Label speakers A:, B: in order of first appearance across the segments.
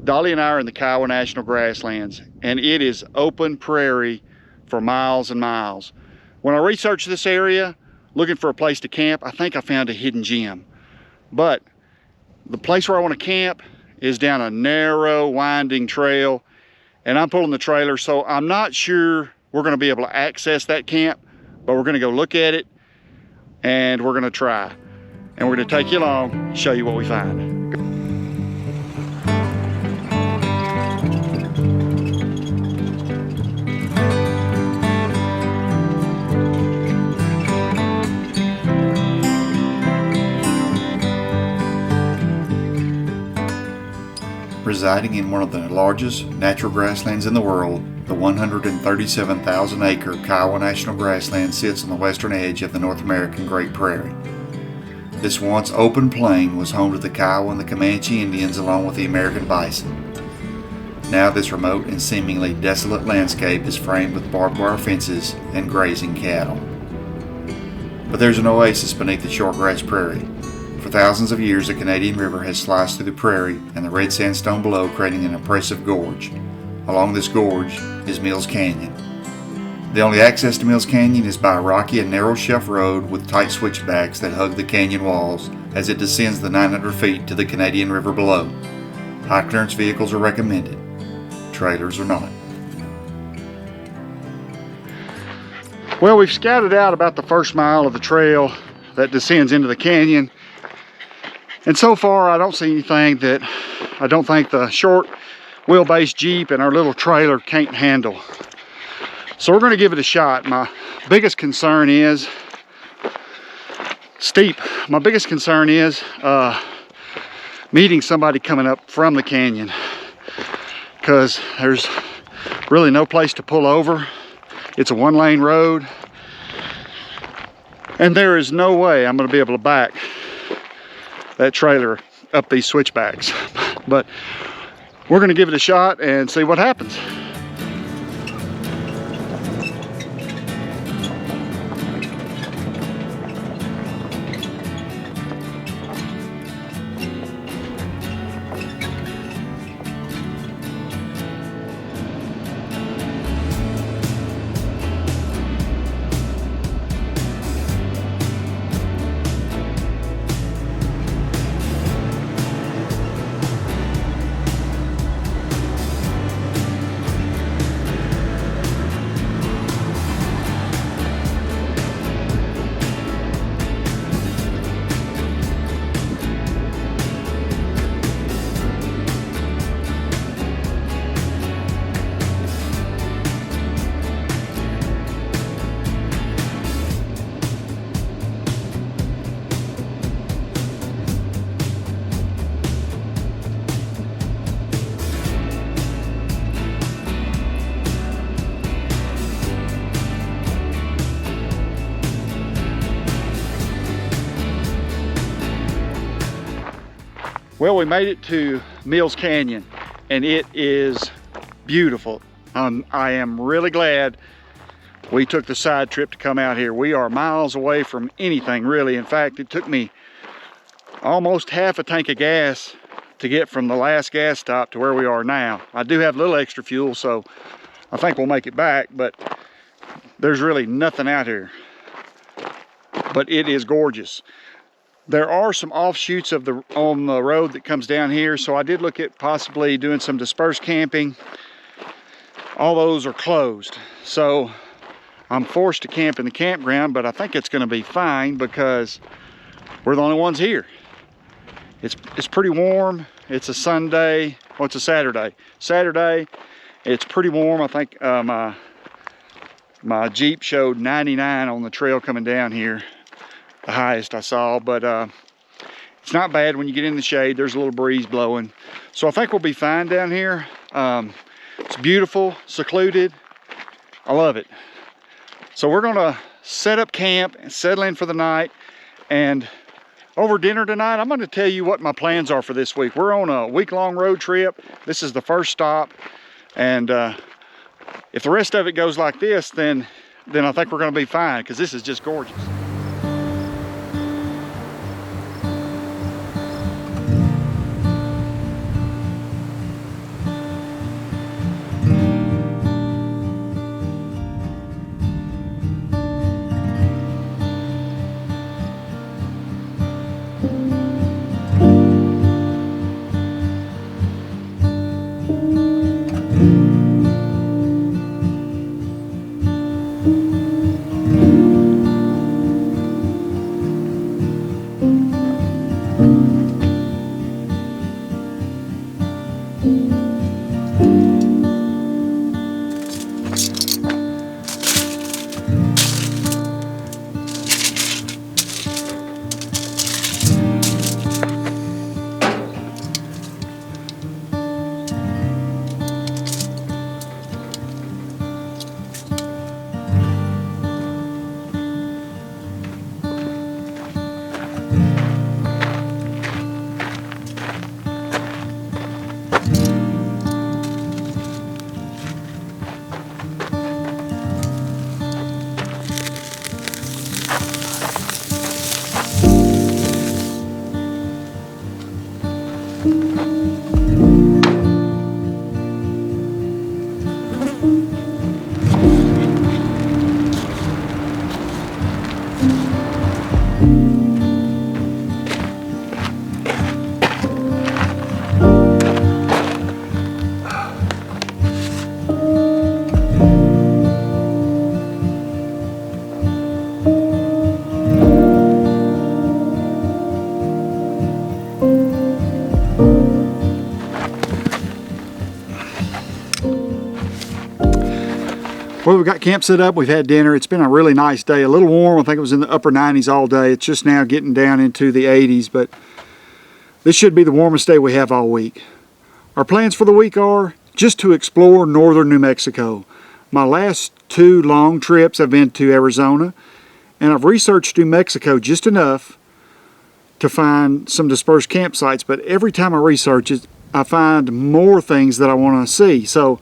A: Dolly and I are in the Kiowa National Grasslands, and it is open prairie for miles and miles. When I researched this area, looking for a place to camp, I think I found a hidden gem. But the place where I want to camp is down a narrow, winding trail, and I'm pulling the trailer, so I'm not sure we're going to be able to access that camp, but we're going to go look at it, and we're going to try. And we're going to take you along, show you what we find.
B: Residing in one of the largest natural grasslands in the world, the 137,000 acre Kiowa National Grassland sits on the western edge of the North American Great Prairie. This once open plain was home to the Kiowa and the Comanche Indians along with the American bison. Now this remote and seemingly desolate landscape is framed with barbed wire fences and grazing cattle. But there's an oasis beneath the shortgrass prairie. For thousands of years, the Canadian River has sliced through the prairie and the red sandstone below, creating an impressive gorge. Along this gorge is Mills Canyon. The only access to Mills Canyon is by a rocky and narrow shelf road with tight switchbacks that hug the canyon walls as it descends the 900 feet to the Canadian River below. High clearance vehicles are recommended. Trailers are not.
A: Well, we've scouted out about the first mile of the trail that descends into the canyon. And so far, I don't see anything that I don't think the short wheelbase Jeep and our little trailer can't handle. So we're going to give it a shot. My biggest concern is steep. My biggest concern is meeting somebody coming up from the canyon, because there's really no place to pull over. It's a one-lane road, and there is no way I'm going to be able to back that trailer up these switchbacks. But we're going to give it a shot and see what happens. Well, we made it to Mills Canyon, and it is beautiful. I am really glad we took the side trip to come out here. We are miles away from anything, really. In fact, it took me almost half a tank of gas to get from the last gas stop to where we are now. I do have a little extra fuel, so I think we'll make it back, but there's really nothing out here. But it is gorgeous. There are some offshoots of on the road that comes down here, so I did look at possibly doing some dispersed camping. All those are closed, so I'm forced to camp in the campground, but I think it's going to be fine because we're the only ones here. It's pretty warm. It's a Sunday. Well, it's a Saturday. It's pretty warm. I think my Jeep showed 99 on the trail coming down here. The highest I saw, but it's not bad when you get in the shade. There's a little breeze blowing, so I think we'll be fine down here. It's beautiful, secluded. I love it. So we're gonna set up camp and settle in for the night, and over dinner tonight I'm going to tell you what my plans are for this week. We're on a week-long road trip. This is the first stop, and if the rest of it goes like this, then I think we're going to be fine, because this is just gorgeous. Well, we've got camp set up, we've had dinner. It's been a really nice day, a little warm. I think it was in the upper 90s all day. It's just now getting down into the 80s, but this should be the warmest day we have all week. Our plans for the week are just to explore northern New Mexico. My last 2 long trips have been to Arizona, and I've researched New Mexico just enough to find some dispersed campsites, but every time I research it, I find more things that I want to see. So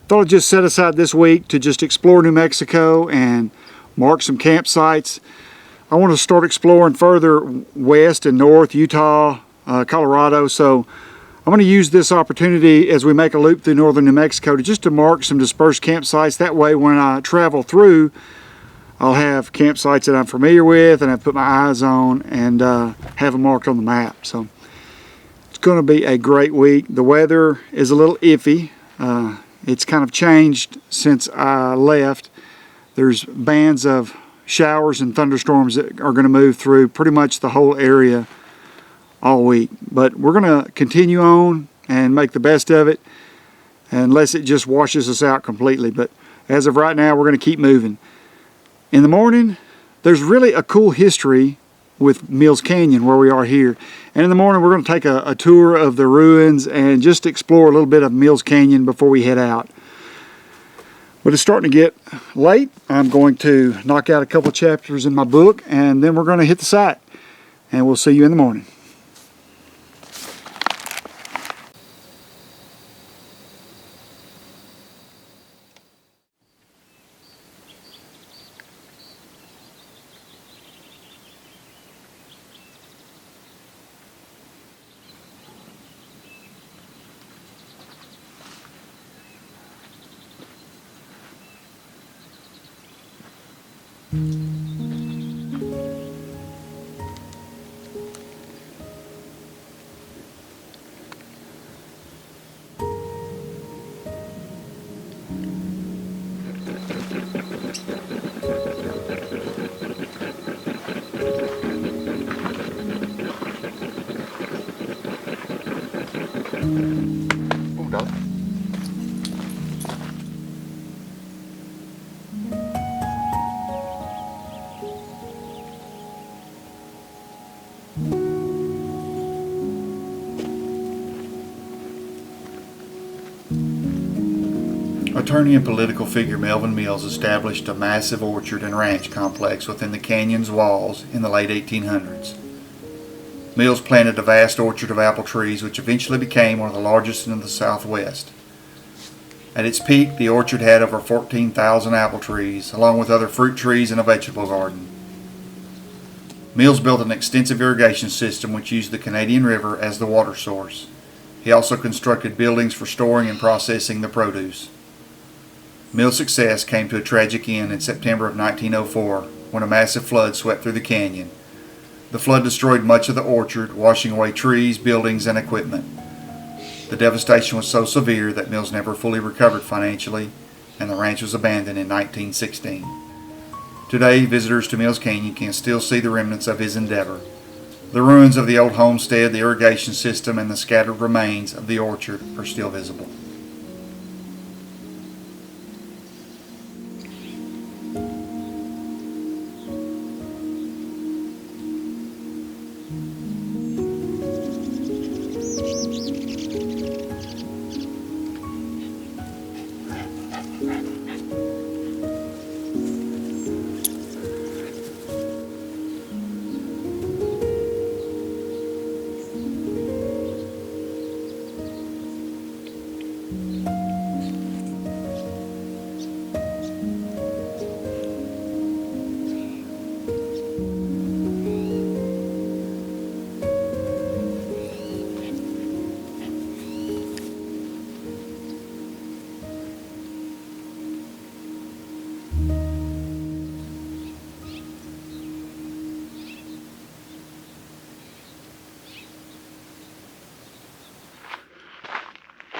A: thought I'd just set aside this week to just explore New Mexico and mark some campsites. I want to start exploring further west and north, Utah, Colorado. So I'm going to use this opportunity as we make a loop through northern New Mexico to mark some dispersed campsites. That way when I travel through, I'll have campsites that I'm familiar with and I've put my eyes on and have them marked on the map. So it's going to be a great week. The weather is a little iffy. It's kind of changed since I left. There's bands of showers and thunderstorms that are going to move through pretty much the whole area all week. But we're going to continue on and make the best of it unless it just washes us out completely. But as of right now, we're going to keep moving. In the morning, there's really a cool history with Mills Canyon where we are here. And in the morning we're going to take a tour of the ruins and just explore a little bit of Mills Canyon before we head out. But it's starting to get late. I'm going to knock out a couple chapters in my book and then we're going to hit the site. And we'll see you in the morning. Oh, dog.
B: Attorney and political figure Melvin Mills established a massive orchard and ranch complex within the canyon's walls in the late 1800s. Mills planted a vast orchard of apple trees which eventually became one of the largest in the Southwest. At its peak, the orchard had over 14,000 apple trees, along with other fruit trees and a vegetable garden. Mills built an extensive irrigation system which used the Canadian River as the water source. He also constructed buildings for storing and processing the produce. Mills' success came to a tragic end in September of 1904 when a massive flood swept through the canyon. The flood destroyed much of the orchard, washing away trees, buildings, and equipment. The devastation was so severe that Mills never fully recovered financially, and the ranch was abandoned in 1916. Today, visitors to Mills Canyon can still see the remnants of his endeavor. The ruins of the old homestead, the irrigation system, and the scattered remains of the orchard are still visible.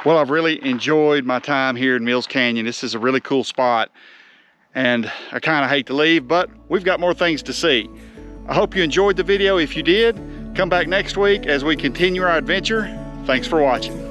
A: Well, I've really enjoyed my time here in Mills Canyon. This is a really cool spot, and I kind of hate to leave, but we've got more things to see. I hope you enjoyed the video. If you did, come back next week as we continue our adventure. Thanks for watching.